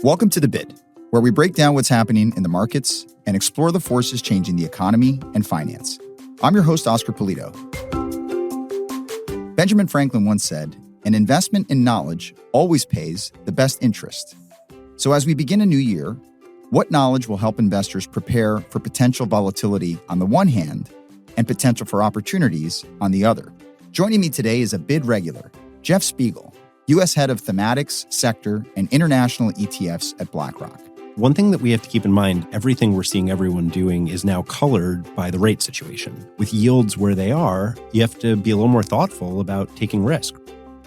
Welcome to The Bid, where we break down what's happening in the markets and explore the forces changing the economy and finance. I'm your host, Oscar Pulido. Benjamin Franklin once said, "An investment in knowledge always pays the best interest." So as we begin a new year, what knowledge will help investors prepare for potential volatility on the one hand and potential for opportunities on the other? Joining me today is a Bid regular, Jeff Spiegel, U.S. head of Thematics, Sector, and International ETFs at BlackRock. One thing that we have to keep in mind, everything we're seeing everyone doing is now colored by the rate situation. With yields where they are, you have to be a little more thoughtful about taking risk.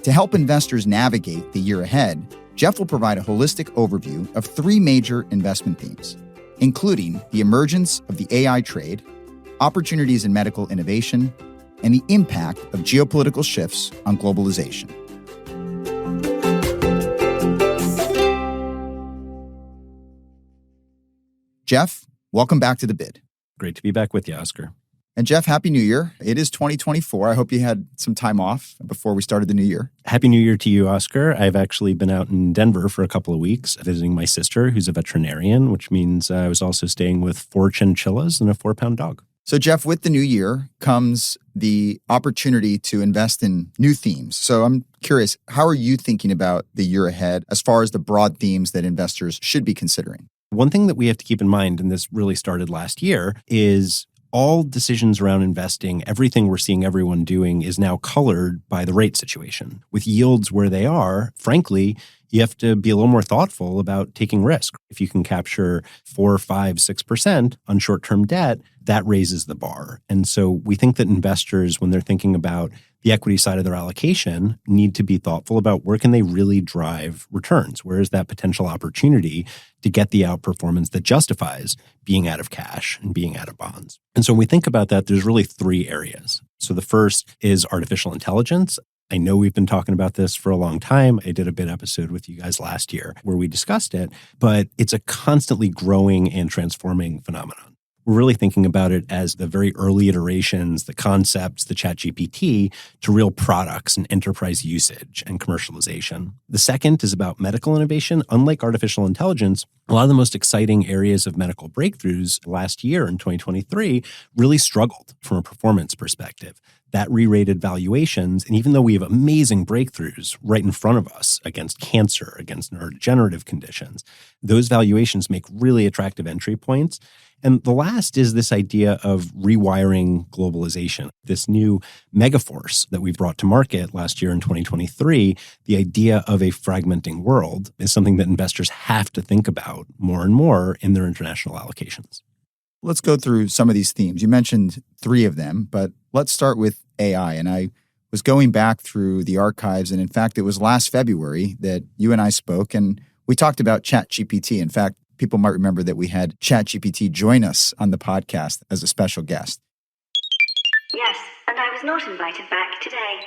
To help investors navigate the year ahead, Jeff will provide a holistic overview of three major investment themes, including the emergence of the AI trade, opportunities in medical innovation, and the impact of geopolitical shifts on globalization. Jeff, welcome back to The Bid. Great to be back with you, Oscar. And Jeff, Happy New Year. It is 2024. I hope you had some time off before we started the new year. Happy New Year to you, Oscar. I've actually been out in Denver for a couple of weeks visiting my sister, who's a veterinarian, which means I was also staying with 4 chinchillas and a 4-pound dog. So Jeff, with the new year comes the opportunity to invest in new themes. So I'm curious, how are you thinking about the year ahead as far as the broad themes that investors should be considering? One thing that we have to keep in mind, and this really started last year, is all decisions around investing, everything we're seeing everyone doing is now colored by the rate situation. With yields where they are, frankly, you have to be a little more thoughtful about taking risk. If you can capture 4, 5, 6% on short-term debt, that raises the bar. And so we think that investors, when they're thinking about the equity side of their allocation, need to be thoughtful about where can they really drive returns? Where is that potential opportunity to get the outperformance that justifies being out of cash and being out of bonds? And so when we think about that, there's really 3 areas. So the first is artificial intelligence. I know we've been talking about this for a long time. I did a bit episode with you guys last year where we discussed it, but it's a constantly growing and transforming phenomenon. We're really thinking about it as the very early iterations, the concepts, the ChatGPT, to real products and enterprise usage and commercialization. The second is about medical innovation. Unlike artificial intelligence, a lot of the most exciting areas of medical breakthroughs last year in 2023 really struggled from a performance perspective. That re-rated valuations, and even though we have amazing breakthroughs right in front of us against cancer, against neurodegenerative conditions, those valuations make really attractive entry points. And the last is this idea of rewiring globalization, this new megaforce that we brought to market last year in 2023. The idea of a fragmenting world is something that investors have to think about more and more in their international allocations. Let's go through some of these themes. You mentioned 3 of them, but let's start with AI. And I was going back through the archives, and in fact, it was last February that you and I spoke, and we talked about ChatGPT. In fact, people might remember that we had ChatGPT join us on the podcast as a special guest. Yes, and I was not invited back today.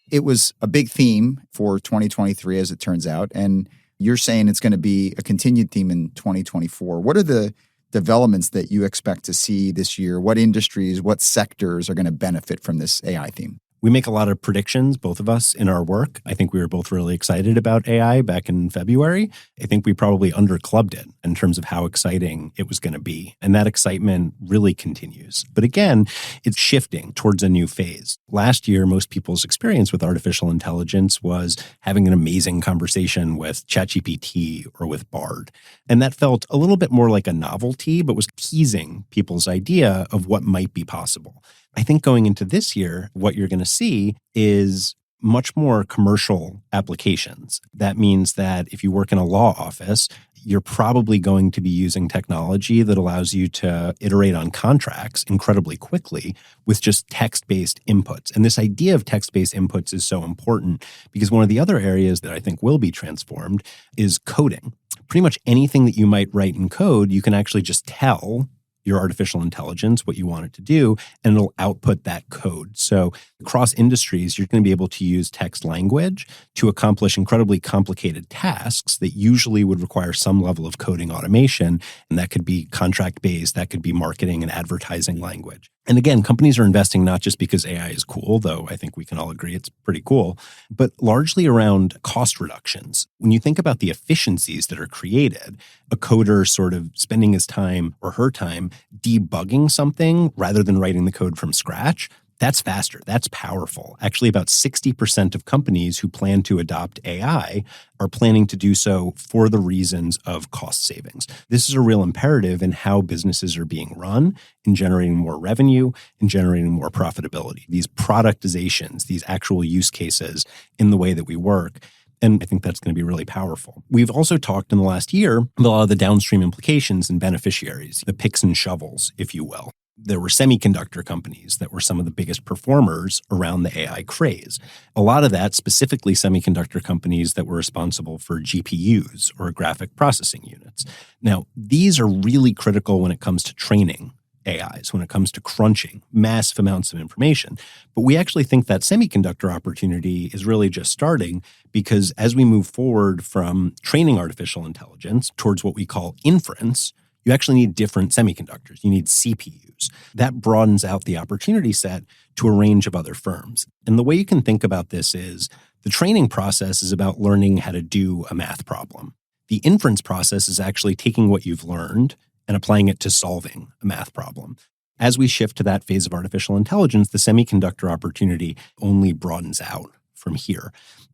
It was a big theme for 2023, as it turns out, and you're saying it's going to be a continued theme in 2024. What are the developments that you expect to see this year? What industries, what sectors are going to benefit from this AI theme? We make a lot of predictions, both of us, in our work. I think we were both really excited about AI back in February. I think we probably underclubbed it in terms of how exciting it was going to be. And that excitement really continues. But again, it's shifting towards a new phase. Last year, most people's experience with artificial intelligence was having an amazing conversation with ChatGPT or with Bard. And that felt a little bit more like a novelty, but was teasing people's idea of what might be possible. I think going into this year, what you're going to see is much more commercial applications. That means that if you work in a law office, you're probably going to be using technology that allows you to iterate on contracts incredibly quickly with just text-based inputs. And this idea of text-based inputs is so important because one of the other areas that I think will be transformed is coding. Pretty much anything that you might write in code, you can actually just tell your artificial intelligence what you want it to do, and it'll output that code. So across industries, you're going to be able to use text language to accomplish incredibly complicated tasks that usually would require some level of coding automation. And that could be contract-based, that could be marketing and advertising language. And again, companies are investing not just because AI is cool, though I think we can all agree it's pretty cool, but largely around cost reductions. When you think about the efficiencies that are created, a coder sort of spending his time or her time debugging something rather than writing the code from scratch, that's faster. That's powerful. Actually, about 60% of companies who plan to adopt AI are planning to do so for the reasons of cost savings. This is a real imperative in how businesses are being run, in generating more revenue, in generating more profitability. These productizations, these actual use cases in the way that we work. And I think that's going to be really powerful. We've also talked in the last year about a lot of the downstream implications and beneficiaries, the picks and shovels, if you will. There were semiconductor companies that were some of the biggest performers around the AI craze. A lot of that, specifically semiconductor companies that were responsible for GPUs or graphic processing units. Now, these are really critical when it comes to training AIs, when it comes to crunching massive amounts of information. But we actually think that semiconductor opportunity is really just starting because as we move forward from training artificial intelligence towards what we call inference, you actually need different semiconductors. You need CPUs. That broadens out the opportunity set to a range of other firms. And the way you can think about this is the training process is about learning how to do a math problem. The inference process is actually taking what you've learned and applying it to solving a math problem. As we shift to that phase of artificial intelligence, the semiconductor opportunity only broadens out from here.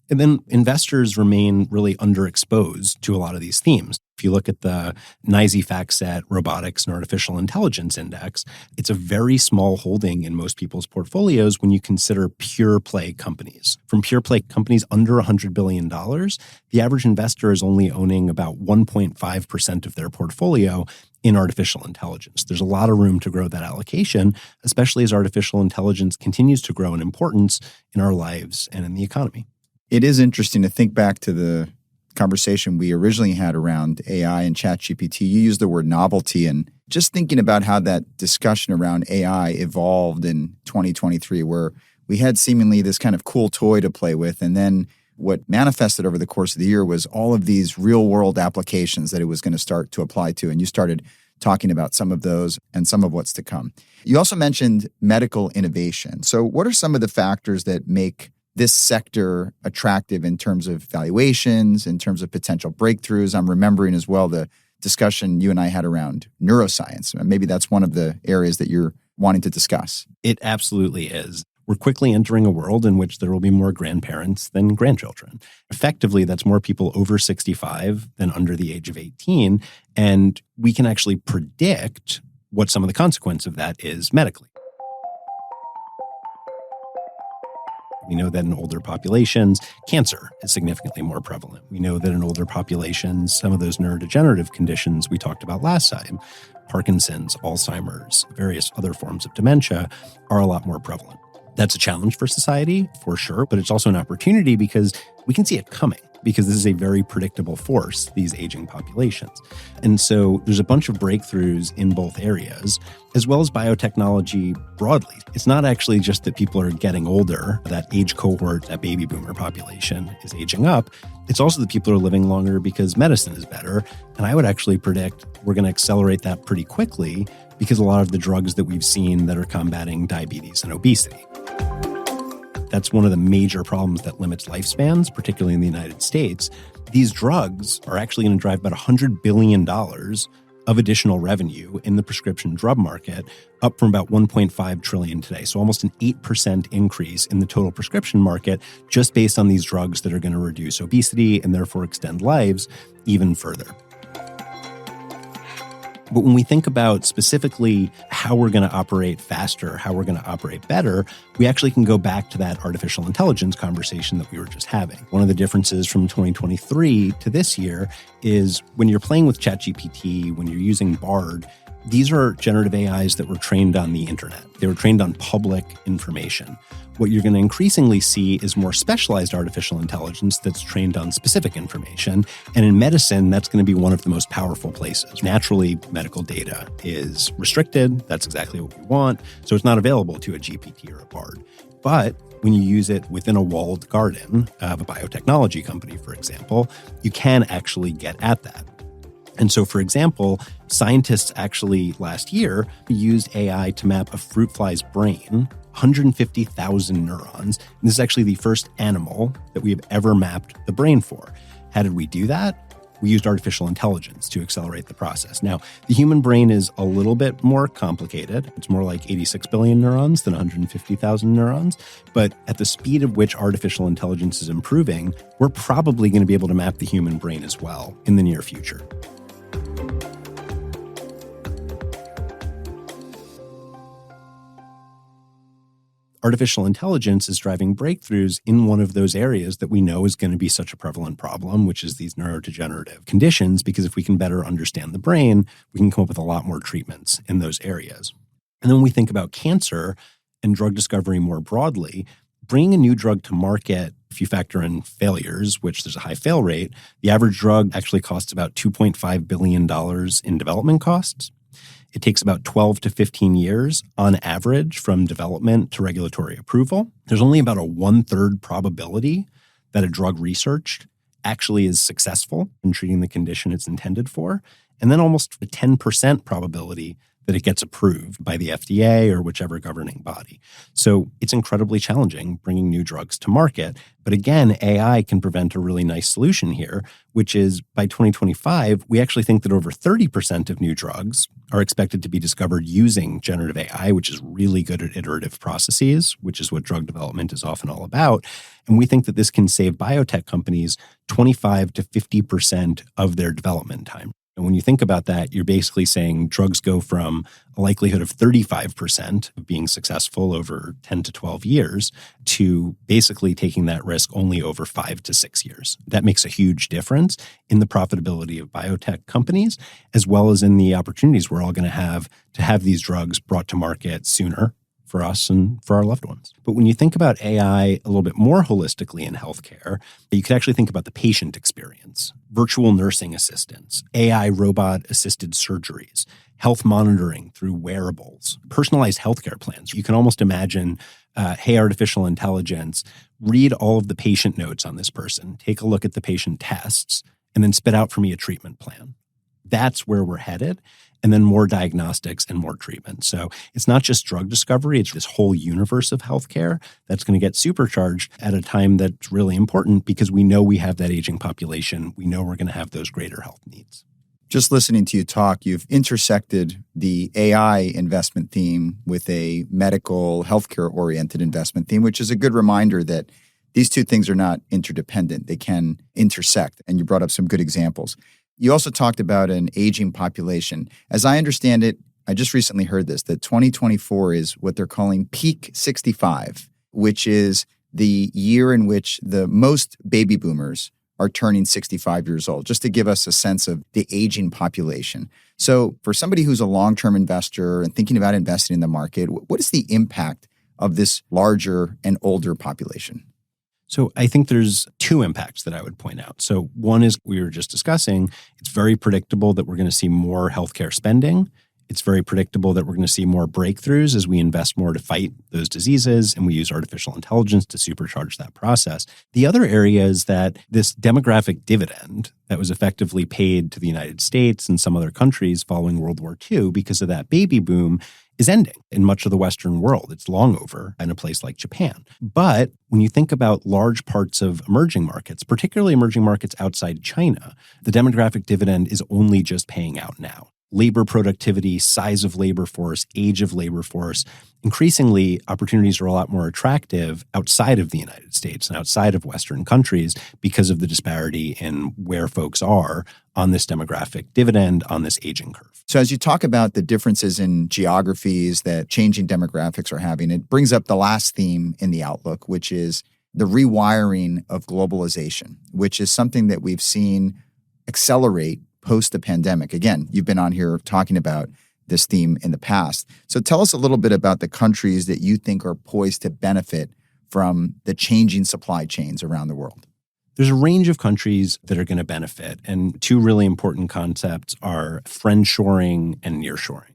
And then investors remain really underexposed to a lot of these themes. If you look at the NYSE FactSet Robotics and Artificial Intelligence Index, it's a very small holding in most people's portfolios when you consider pure play companies. From pure play companies under $100 billion, the average investor is only owning about 1.5% of their portfolio in artificial intelligence. There's a lot of room to grow that allocation, especially as artificial intelligence continues to grow in importance in our lives and in the economy. It is interesting to think back to the conversation we originally had around AI and ChatGPT. You used the word novelty, and just thinking about how that discussion around AI evolved in 2023, where we had seemingly this kind of cool toy to play with, and then what manifested over the course of the year was all of these real-world applications that it was going to start to apply to, and you started talking about some of those and some of what's to come. You also mentioned medical innovation. So what are some of the factors that make this sector attractive in terms of valuations, in terms of potential breakthroughs? I'm remembering as well the discussion you and I had around neuroscience. Maybe that's one of the areas that you're wanting to discuss. It absolutely is. We're quickly entering a world in which there will be more grandparents than grandchildren. Effectively, that's more people over 65 than under the age of 18. And we can actually predict what some of the consequence of that is medically. We know that in older populations, cancer is significantly more prevalent. We know that in older populations, some of those neurodegenerative conditions we talked about last time, Parkinson's, Alzheimer's, various other forms of dementia, are a lot more prevalent. That's a challenge for society, for sure, but it's also an opportunity because we can see it coming, because this is a very predictable force, these aging populations. And so there's a bunch of breakthroughs in both areas, as well as biotechnology broadly. It's not actually just that people are getting older, that age cohort, that baby boomer population is aging up. It's also that people are living longer because medicine is better. And I would actually predict we're going to accelerate that pretty quickly because a lot of the drugs that we've seen that are combating diabetes and obesity. That's one of the major problems that limits lifespans, particularly in the United States. These drugs are actually going to drive about $100 billion of additional revenue in the prescription drug market, up from about $1.5 trillion today. So almost an 8% increase in the total prescription market, just based on these drugs that are going to reduce obesity and therefore extend lives even further. But when we think about specifically how we're going to operate faster, how we're going to operate better, we actually can go back to that artificial intelligence conversation that we were just having. One of the differences from 2023 to this year is when you're playing with ChatGPT, when you're using Bard, these are generative AIs that were trained on the internet. They were trained on public information. What you're going to increasingly see is more specialized artificial intelligence that's trained on specific information. And in medicine, that's going to be one of the most powerful places. Naturally, medical data is restricted. That's exactly what we want. So it's not available to a GPT or a Bard. But when you use it within a walled garden of a biotechnology company, for example, you can actually get at that. And so, for example, scientists actually last year used AI to map a fruit fly's brain, 150,000 neurons. And this is actually the first animal that we have ever mapped the brain for. How did we do that? We used artificial intelligence to accelerate the process. Now, the human brain is a little bit more complicated. It's more like 86 billion neurons than 150,000 neurons. But at the speed at which artificial intelligence is improving, we're probably going to be able to map the human brain as well in the near future. Artificial intelligence is driving breakthroughs in one of those areas that we know is going to be such a prevalent problem, which is these neurodegenerative conditions, because if we can better understand the brain, we can come up with a lot more treatments in those areas. And then when we think about cancer and drug discovery more broadly, bringing a new drug to market, if you factor in failures, which there's a high fail rate, the average drug actually costs about $2.5 billion in development costs. It takes about 12 to 15 years on average from development to regulatory approval. There's only about a 1/3 probability that a drug researched actually is successful in treating the condition it's intended for, and then almost a 10% probability that it gets approved by the FDA or whichever governing body. So it's incredibly challenging bringing new drugs to market. But again, AI can prevent a really nice solution here, which is by 2025, we actually think that over 30% of new drugs are expected to be discovered using generative AI, which is really good at iterative processes, which is what drug development is often all about. And we think that this can save biotech companies 25 to 50% of their development time. And when you think about that, you're basically saying drugs go from a likelihood of 35% of being successful over 10 to 12 years to basically taking that risk only over 5 to 6 years. That makes a huge difference in the profitability of biotech companies, as well as in the opportunities we're all going to have these drugs brought to market sooner for us and for our loved ones. But when you think about AI a little bit more holistically in healthcare, you could actually think about the patient experience, virtual nursing assistants, AI robot-assisted surgeries, health monitoring through wearables, personalized healthcare plans. You can almost imagine, hey, artificial intelligence, read all of the patient notes on this person, take a look at the patient tests, and then spit out for me a treatment plan. That's where we're headed. And then more diagnostics and more treatment. So it's not just drug discovery, it's this whole universe of healthcare that's going to get supercharged at a time that's really important because we know we have that aging population. We know we're going to have those greater health needs. Just listening to you talk, you've intersected the AI investment theme with a medical healthcare-oriented investment theme, which is a good reminder that these two things are not interdependent. They can intersect. And you brought up some good examples. You also talked about an aging population. As I understand it, I just recently heard this, that 2024 is what they're calling peak 65, which is the year in which the most baby boomers are turning 65 years old, just to give us a sense of the aging population. So for somebody who's a long-term investor and thinking about investing in the market, what is the impact of this larger and older population? So I think there's two impacts that I would point out. So one is we were just discussing, it's very predictable that we're going to see more healthcare spending. It's very predictable that we're going to see more breakthroughs as we invest more to fight those diseases and we use artificial intelligence to supercharge that process. The other area is that this demographic dividend that was effectively paid to the United States and some other countries following World War II because of that baby boom is ending in much of the Western world. It's long over in a place like Japan. But when you think about large parts of emerging markets, particularly emerging markets outside China, the demographic dividend is only just paying out now. Labor productivity, size of labor force, age of labor force, increasingly opportunities are a lot more attractive outside of the United States and outside of Western countries because of the disparity in where folks are on this demographic dividend, on this aging curve. So as you talk about the differences in geographies that changing demographics are having, it brings up the last theme in the outlook, which is the rewiring of globalization, which is something that we've seen accelerate post the pandemic. Again, you've been on here talking about this theme in the past. So tell us a little bit about the countries that you think are poised to benefit from the changing supply chains around the world. There's a range of countries that are going to benefit, and two really important concepts are friendshoring and nearshoring.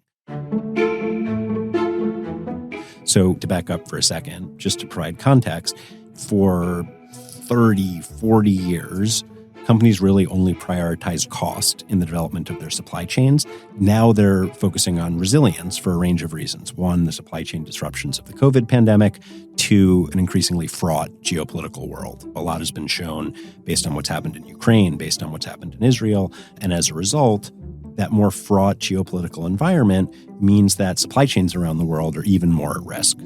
So to back up for a second, just to provide context, for 30, 40 years, companies really only prioritized cost in the development of their supply chains. Now they're focusing on resilience for a range of reasons. One, the supply chain disruptions of the COVID pandemic. Two, an increasingly fraught geopolitical world. A lot has been shown based on what's happened in Ukraine, based on what's happened in Israel. And as a result, that more fraught geopolitical environment means that supply chains around the world are even more at risk.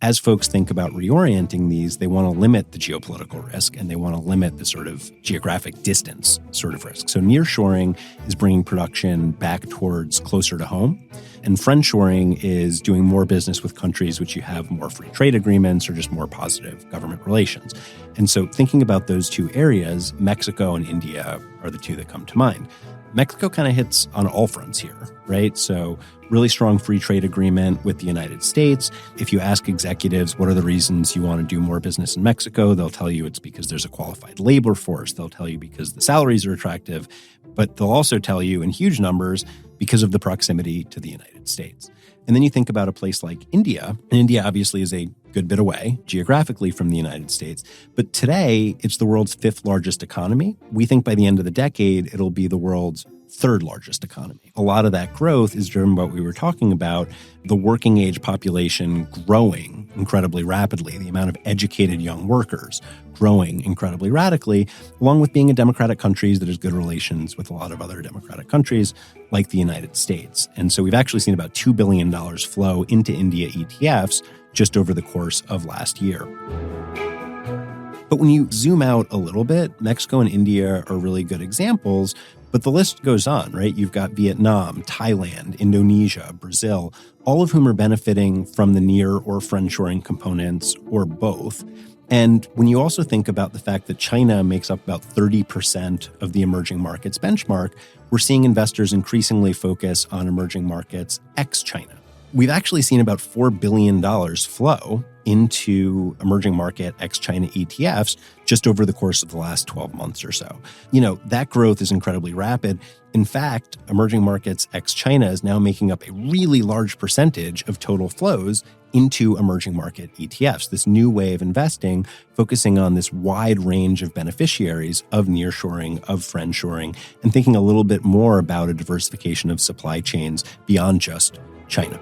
As folks think about reorienting these, they want to limit the geopolitical risk and they want to limit the sort of geographic distance sort of risk. So nearshoring is bringing production back towards closer to home. And friendshoring is doing more business with countries which you have more free trade agreements or just more positive government relations. And so thinking about those two areas, Mexico and India are the two that come to mind. Mexico kind of hits on all fronts here, right? So really strong free trade agreement with the United States. If you ask executives, what are the reasons you want to do more business in Mexico? They'll tell you it's because there's a qualified labor force. They'll tell you because the salaries are attractive. But they'll also tell you in huge numbers because of the proximity to the United States. And then you think about a place like India. And India obviously is a good bit away geographically from the United States. But today, it's the world's fifth largest economy. We think by the end of the decade, it'll be the world's third largest economy. A lot of that growth is driven by what we were talking about, the working age population growing incredibly rapidly, the amount of educated young workers growing incredibly radically, along with being a democratic country that has good relations with a lot of other democratic countries like the United States. And so we've actually seen about $2 billion flow into India ETFs just over the course of last year. But when you zoom out a little bit, Mexico and India are really good examples, but the list goes on, right? You've got Vietnam, Thailand, Indonesia, Brazil, all of whom are benefiting from the near or friendshoring components or both. And when you also think about the fact that China makes up about 30% of the emerging markets benchmark, we're seeing investors increasingly focus on emerging markets ex-China. We've actually seen about $4 billion flow into emerging market ex-China ETFs just over the course of the last 12 months or so. You know, that growth is incredibly rapid. In fact, emerging markets ex-China is now making up a really large percentage of total flows into emerging market ETFs, this new way of investing, focusing on this wide range of beneficiaries of nearshoring, of friendshoring, and thinking a little bit more about a diversification of supply chains beyond just China.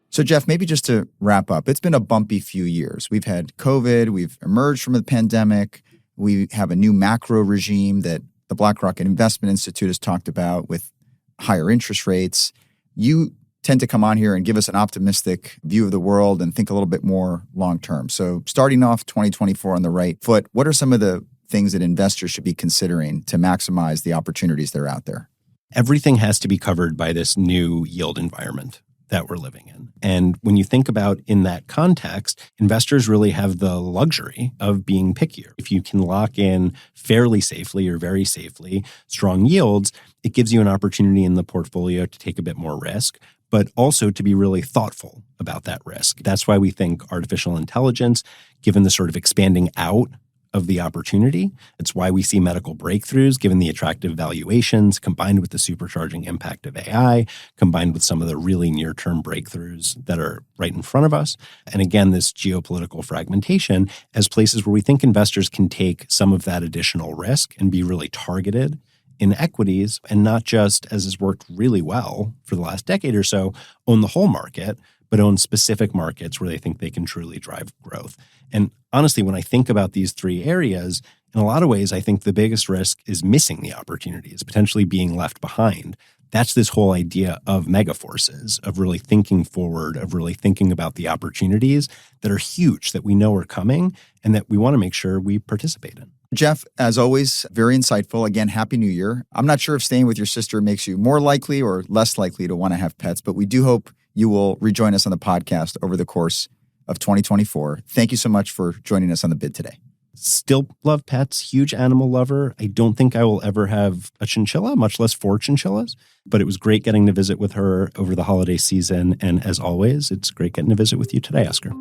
So, Jeff, maybe just to wrap up, it's been a bumpy few years. We've had COVID, we've emerged from the pandemic, we have a new macro regime that the BlackRock Investment Institute has talked about with higher interest rates. You tend to come on here and give us an optimistic view of the world and think a little bit more long-term. So starting off 2024 on the right foot, what are some of the things that investors should be considering to maximize the opportunities that are out there? Everything has to be covered by this new yield environment that we're living in. And when you think about in that context, investors really have the luxury of being pickier. If you can lock in fairly safely or very safely strong yields, it gives you an opportunity in the portfolio to take a bit more risk, but also to be really thoughtful about that risk. That's why we think artificial intelligence, given the sort of expanding out of the opportunity. It's why we see medical breakthroughs, given the attractive valuations, combined with the supercharging impact of AI, combined with some of the really near-term breakthroughs that are right in front of us. And again, this geopolitical fragmentation as places where we think investors can take some of that additional risk and be really targeted in equities and not just, as has worked really well for the last decade or so, own the whole market, but own specific markets where they think they can truly drive growth. And honestly, when I think about these three areas, in a lot of ways, I think the biggest risk is missing the opportunities, potentially being left behind. That's this whole idea of mega forces, of really thinking forward, of really thinking about the opportunities that are huge, that we know are coming, and that we want to make sure we participate in. Jeff, as always, very insightful. Again, Happy New Year. I'm not sure if staying with your sister makes you more likely or less likely to want to have pets, but we do hope you will rejoin us on the podcast over the course of 2024. Thank you so much for joining us on the bid today. Still love pets, huge animal lover. I don't think I will ever have a chinchilla, much less 4 chinchillas, but it was great getting to visit with her over the holiday season. And as always, it's great getting to visit with you today, Oscar.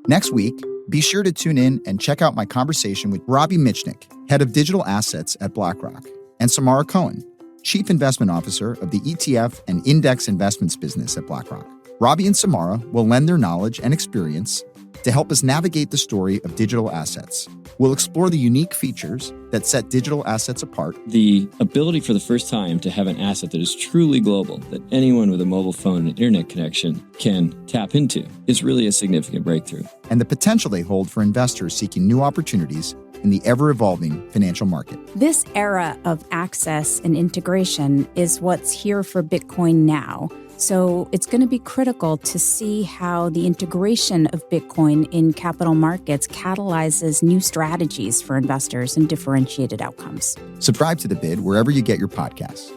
Next week, be sure to tune in and check out my conversation with Robbie Michnick, head of digital assets at BlackRock, and Samara Cohen, chief investment officer of the ETF and index investments business at BlackRock. Robbie and Samara will lend their knowledge and experience to help us navigate the story of digital assets. We'll explore the unique features that set digital assets apart. The ability for the first time to have an asset that is truly global, that anyone with a mobile phone and an internet connection can tap into, is really a significant breakthrough. And the potential they hold for investors seeking new opportunities in the ever-evolving financial market. This era of access and integration is what's here for Bitcoin now. So it's going to be critical to see how the integration of Bitcoin in capital markets catalyzes new strategies for investors and differentiated outcomes. Subscribe to The Bid wherever you get your podcasts.